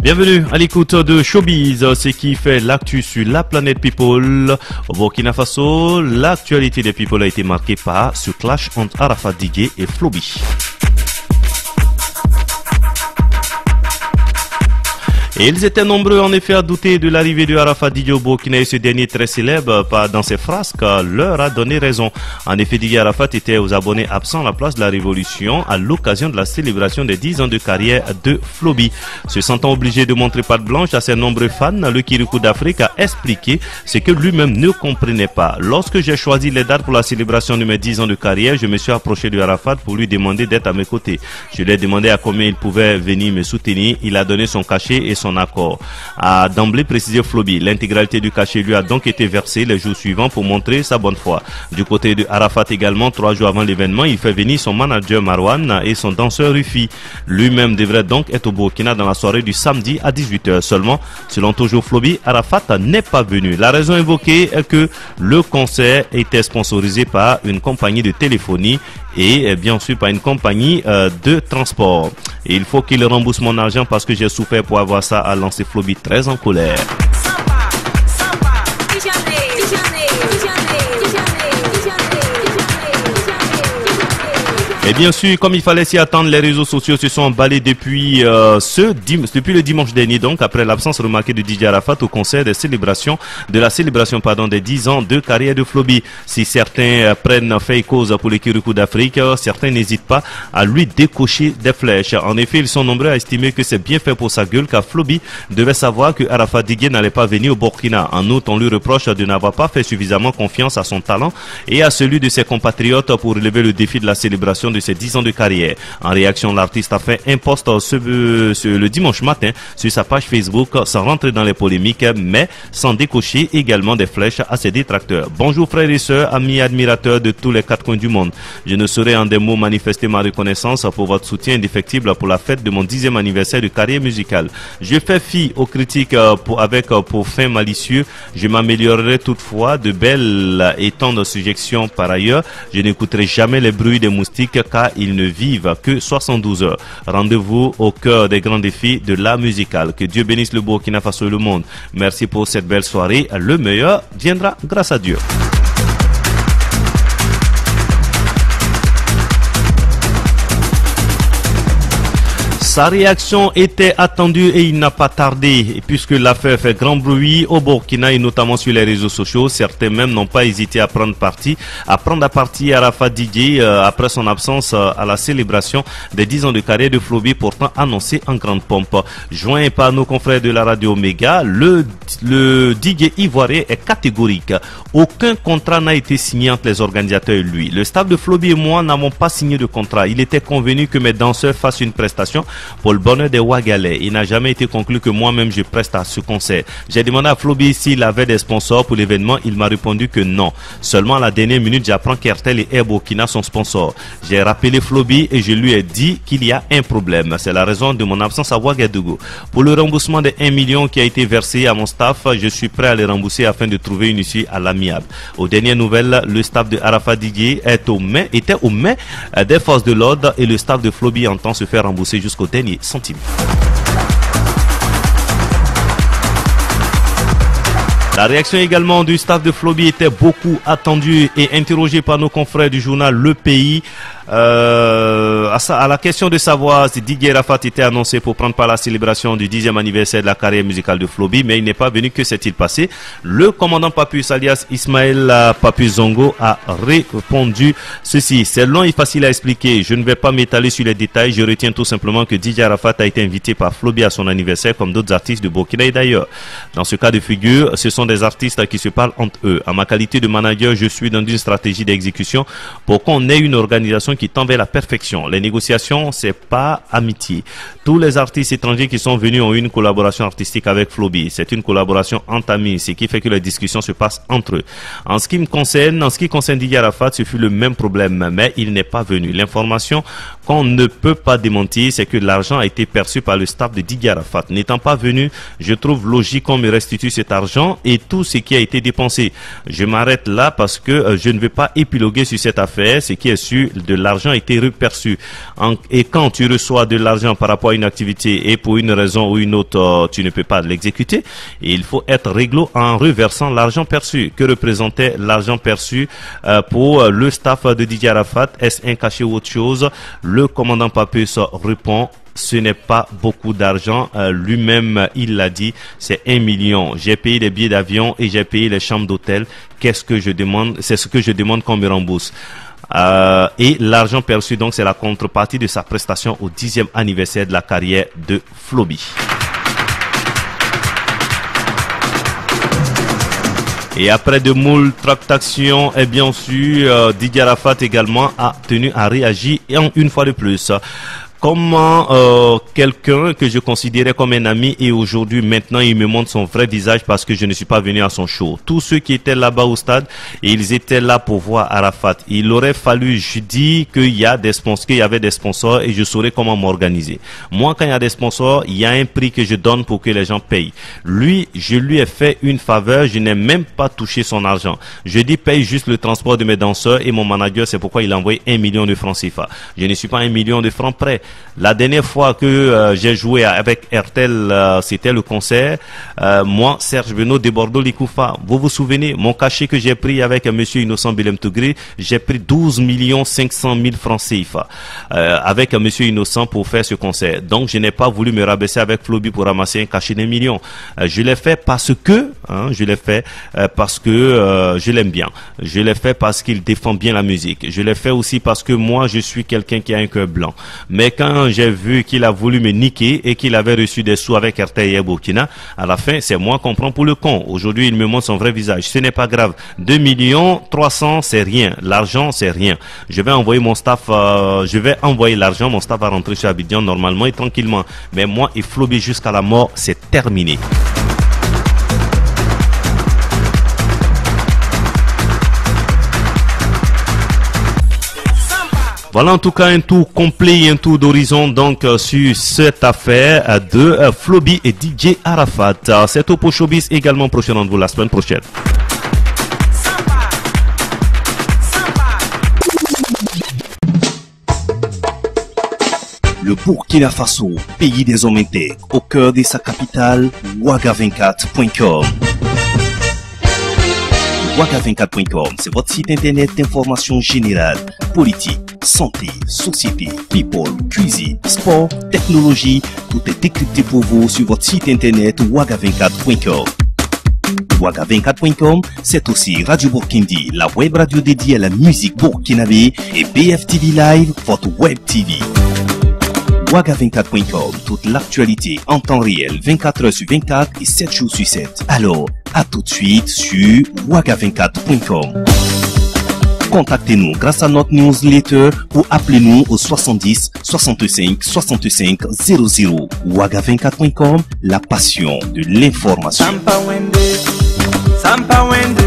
Bienvenue à l'écoute de Showbiz, ce qui fait l'actu sur la planète People. Au Burkina Faso, l'actualité des People a été marquée par ce clash entre Arafat Digué et Flobi. Et ils étaient nombreux en effet à douter de l'arrivée de Arafat Digué au Burkina et ce dernier très célèbre dans ses frasques leur a donné raison. En effet, Digué Arafat était aux abonnés absents à la place de la Révolution à l'occasion de la célébration des 10 ans de carrière de Flobi. Se sentant obligé de montrer patte blanche à ses nombreux fans, le Kirikou d'Afrique a expliqué ce que lui-même ne comprenait pas. Lorsque j'ai choisi les dates pour la célébration de mes 10 ans de carrière, je me suis approché de Arafat pour lui demander d'être à mes côtés. Je lui ai demandé à combien il pouvait venir me soutenir. Il a donné son cachet et son accord. A d'emblée précisé Flobi, l'intégralité du cachet lui a donc été versée les jours suivants pour montrer sa bonne foi. Du côté de Arafat également, 3 jours avant l'événement, il fait venir son manager Marwan et son danseur Rufi. Lui-même devrait donc être au Burkina dans la soirée du samedi à 18h seulement. Selon toujours Flobi, Arafat n'est pas venu. La raison évoquée est que le concert était sponsorisé par une compagnie de téléphonie et bien sûr par une compagnie de transport. Et il faut qu'il rembourse mon argent parce que j'ai souffert pour avoir ça, a lancé Flobi très en colère. Et bien sûr, comme il fallait s'y attendre, les réseaux sociaux se sont emballés depuis le dimanche dernier, donc après l'absence remarquée de Digué Arafat au concert de la célébration des 10 ans de carrière de Flobi. Si certains prennent fait et cause pour les Kirikou d'Afrique, certains n'hésitent pas à lui décocher des flèches. En effet, ils sont nombreux à estimer que c'est bien fait pour sa gueule, car Flobi devait savoir que Arafat Digué n'allait pas venir au Burkina. En outre, on lui reproche de n'avoir pas fait suffisamment confiance à son talent et à celui de ses compatriotes pour relever le défi de la célébration de ses 10 ans de carrière. En réaction, l'artiste a fait un post le dimanche matin sur sa page Facebook sans rentrer dans les polémiques, mais sans décocher également des flèches à ses détracteurs. Bonjour frères et sœurs, amis et admirateurs de tous les 4 coins du monde. Je ne saurais en des mots manifester ma reconnaissance pour votre soutien indéfectible pour la fête de mon 10e anniversaire de carrière musicale. Je fais fi aux critiques pour fin malicieux. Je m'améliorerai toutefois de belles et tendres suggestions par ailleurs. Je n'écouterai jamais les bruits des moustiques car ils ne vivent que 72 heures. Rendez-vous au cœur des grands défis de l'art musical. Que Dieu bénisse le Burkina Faso et le monde. Merci pour cette belle soirée. Le meilleur viendra grâce à Dieu. Sa réaction était attendue et il n'a pas tardé. Et puisque l'affaire fait grand bruit au Burkina et notamment sur les réseaux sociaux, certains même n'ont pas hésité à prendre à partie Arafat Digué après son absence à la célébration des 10 ans de carrière de Flobi, pourtant annoncé en grande pompe. Joint par nos confrères de la radio Omega, le Digué ivoirien est catégorique. Aucun contrat n'a été signé entre les organisateurs et lui. Le staff de Flobi et moi n'avons pas signé de contrat. Il était convenu que mes danseurs fassent une prestation pour le bonheur des Ouagalais. Il n'a jamais été conclu que moi-même je preste à ce concert. J'ai demandé à Flobi s'il avait des sponsors pour l'événement. Il m'a répondu que non. Seulement à la dernière minute, j'apprends qu'Airtel et Air Burkina sont sponsors. J'ai rappelé Flobi et je lui ai dit qu'il y a un problème. C'est la raison de mon absence à Ouagadougou. Pour le remboursement des 1 million qui a été versé à mon staff, je suis prêt à les rembourser afin de trouver une issue à l'amiable. Aux dernières nouvelles, le staff de Arafat Digué était aux mains des forces de l'ordre et le staff de Flobi entend se faire rembourser jusqu'au dernier centime. La réaction également du staff de Flobi était beaucoup attendue et interrogée par nos confrères du journal Le Pays. À la question de savoir si Digué Arafat était annoncé pour prendre part à la célébration du 10e anniversaire de la carrière musicale de Flobi, mais il n'est pas venu. Que s'est-il passé? Le commandant Papus alias Ismaël Papus Zongo a répondu ceci. C'est long et facile à expliquer. Je ne vais pas m'étaler sur les détails. Je retiens tout simplement que Digué Arafat a été invité par Flobi à son anniversaire comme d'autres artistes de Burkina et d'ailleurs. Dans ce cas de figure, ce sont des artistes qui se parlent entre eux. En ma qualité de manager, je suis dans une stratégie d'exécution pour qu'on ait une organisation qui tend vers la perfection. Les négociations, c'est pas amitié. Tous les artistes étrangers qui sont venus ont eu une collaboration artistique avec Flobi. C'est une collaboration entre amis, ce qui fait que les discussions se passent entre eux. En ce qui concerne Digué Arafat, ce fut le même problème, mais il n'est pas venu. L'information qu'on ne peut pas démentir, c'est que l'argent a été perçu par le staff de Digué Arafat. N'étant pas venu, je trouve logique qu'on me restitue cet argent et et tout ce qui a été dépensé. Je m'arrête là parce que je ne vais pas épiloguer sur cette affaire. Ce qui est sûr, de l'argent a été reperçu. Et quand tu reçois de l'argent par rapport à une activité et pour une raison ou une autre, tu ne peux pas l'exécuter, il faut être réglo en reversant l'argent perçu. Que représentait l'argent perçu pour le staff de Didier Arafat? Est-ce un cachet ou autre chose? Le commandant Papus répond: ce n'est pas beaucoup d'argent. Lui-même, il l'a dit, c'est 1 million. J'ai payé les billets d'avion et j'ai payé les chambres d'hôtel. Qu'est-ce que je demande? C'est ce que je demande qu'on me rembourse. Et l'argent perçu, donc, c'est la contrepartie de sa prestation au 10e anniversaire de la carrière de Floby. Et après de moules tractations, et bien sûr, Didier Arafat également a tenu à réagir une fois de plus. Comment quelqu'un que je considérais comme un ami et aujourd'hui maintenant il me montre son vrai visage parce que je ne suis pas venu à son show. Tous ceux qui étaient là-bas au stade, ils étaient là pour voir Arafat. Il aurait fallu, je dis qu'il y a des sponsors, qu'il y avait des sponsors et je saurais comment m'organiser. Moi, quand il y a des sponsors, il y a un prix que je donne pour que les gens payent. Lui, je lui ai fait une faveur, je n'ai même pas touché son argent. Je dis paye juste le transport de mes danseurs et mon manager, c'est pourquoi il a envoyé 1 million de francs CFA. Je ne suis pas 1 million de francs prêt. La dernière fois que j'ai joué avec RTL, c'était le concert. Moi, Serge Benoît de Bordeaux Likoufa. Vous vous souvenez, mon cachet que j'ai pris avec Monsieur Innocent Bilem Tougré, j'ai pris 12 500 000 francs CFA avec Monsieur Innocent pour faire ce concert. Donc, je n'ai pas voulu me rabaisser avec Floby pour ramasser un cachet d'1 million. Je l'ai fait parce que, je l'ai fait parce que je l'aime bien. Je l'ai fait parce qu'il défend bien la musique. Je l'ai fait aussi parce que moi, je suis quelqu'un qui a un cœur blanc. Mais quand j'ai vu qu'il a voulu me niquer et qu'il avait reçu des sous avec RTL et Burkina, à la fin, c'est moi qu'on prend pour le con. Aujourd'hui, il me montre son vrai visage. Ce n'est pas grave. 2 300 000, c'est rien. L'argent, c'est rien. Je vais envoyer mon staff, je vais envoyer l'argent. Mon staff va rentrer sur Abidjan normalement et tranquillement. Mais moi, il Floby jusqu'à la mort, c'est terminé. Voilà en tout cas un tour complet et un tour d'horizon donc sur cette affaire de Floby et DJ Arafat. C'est au Showbiz également prochain rendez-vous la semaine prochaine. Le Burkina Faso, pays des hommes intègres, au cœur de sa capitale, Ouaga24.com. Ouaga24.com, c'est votre site internet d'information générale, politique, santé, société, people, cuisine, sport, technologie. Tout est décrypté pour vous sur votre site internet Ouaga24.com. Ouaga24.com, c'est aussi Radio Burkindi, la web radio dédiée à la musique burkinabé, et BFTV Live, votre web TV. Ouaga24.com, toute l'actualité en temps réel, 24 heures sur 24 et 7 jours sur 7. Alors, à tout de suite sur Ouaga24.com. Contactez-nous grâce à notre newsletter ou appelez-nous au 70 65 65 00. Ouaga24.com, la passion de l'information. Sampa Wende.